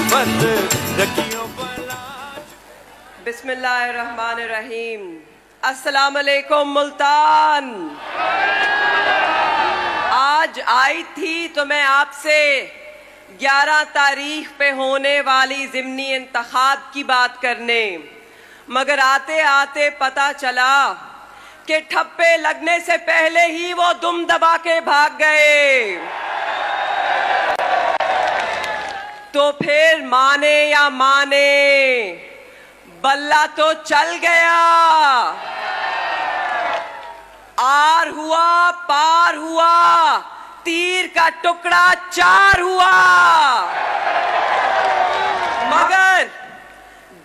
बस रखियो बला। बिस्मिल्लाहिर्रहमानिर्रहीम। अस्सलाम वालेकुम मुल्तान। आज आई थी तो मैं आपसे 11 तारीख पे होने वाली ज़िमनी इंतखाब की बात करने, मगर आते आते पता चला कि ठप्पे लगने से पहले ही वो दुम दबा के भाग गए। तो फिर माने या माने, बल्ला तो चल गया। आर हुआ पार हुआ, तीर का टुकड़ा 4 हुआ। मगर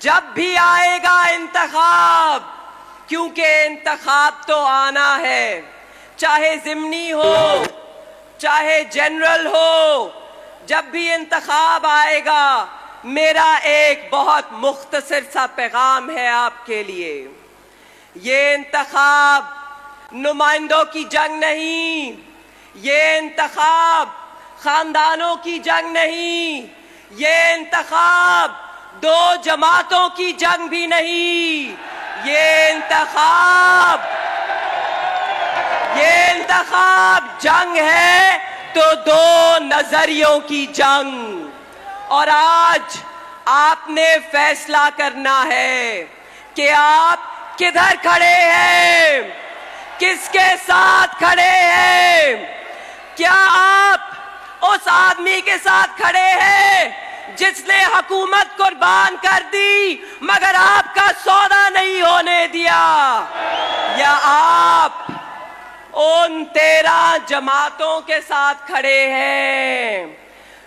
जब भी आएगा इंतखाब, क्योंकि इंतखाब तो आना है, चाहे ज़िमनी हो चाहे जनरल हो, जब भी इंतखाब आएगा मेरा एक बहुत मुख्तसर सा पैगाम है आपके लिए। ये इंतखाब नुमाइंदों की जंग नहीं, ये इंतखाब खानदानों की जंग नहीं, ये इंतखाब 2 जमातों की जंग भी नहीं, ये इंतखाब जंग है तो 2 नजरियों की जंग। और आज आपने फैसला करना है कि आप किधर खड़े हैं, किसके साथ खड़े हैं। क्या आप उस आदमी के साथ खड़े हैं जिसने हुकूमत कुर्बान कर दी मगर आपका सौदा नहीं होने दिया, या आप उन 13 जमातों के साथ खड़े हैं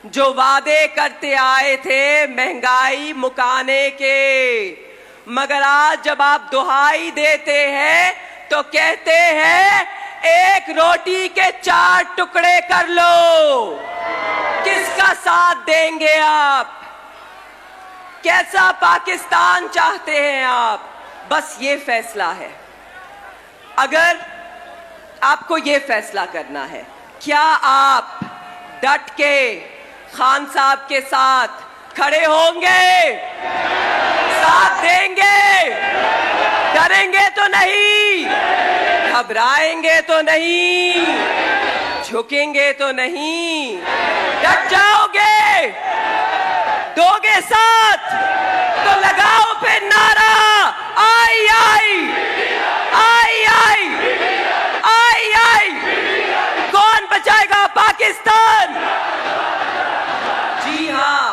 जो वादे करते आए थे महंगाई मुकाने के, मगर आज जब आप दुहाई देते हैं तो कहते हैं एक रोटी के 4 टुकड़े कर लो। किसका साथ देंगे आप? कैसा पाकिस्तान चाहते हैं आप? बस ये फैसला है। अगर आपको ये फैसला करना है, क्या आप डट के खान साहब के साथ खड़े होंगे, साथ देंगे, डरेंगे तो नहीं, घबराएंगे तो नहीं, झुकेंगे तो नहीं, डट जाओगे, दोगे साथ तो लगाओ फिर नारा आई आई आई आई आई आई। कौन बचाएगा पाकिस्तान? जी हाँ,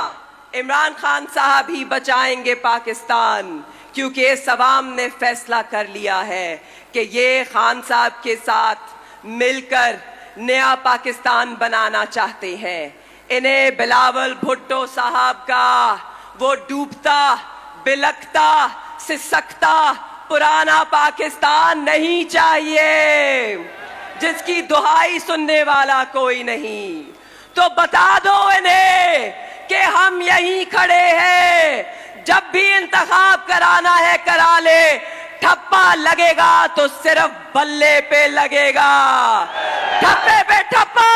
इमरान खान साहब ही बचाएंगे पाकिस्तान, क्योंकि इस अवाम ने फैसला कर लिया है कि ये खान साहब के साथ मिलकर नया पाकिस्तान बनाना चाहते हैं। इन्हें बिलावल भुट्टो साहब का वो डूबता बिलखता सिसकता पुराना पाकिस्तान नहीं चाहिए, जिसकी दुहाई सुनने वाला कोई नहीं। तो बता दो इन्हें कि हम यहीं खड़े हैं, जब भी इंतखाब कराना है करा ले, ठप्पा लगेगा तो सिर्फ बल्ले पे लगेगा, ठप्पे पे ठप्पा,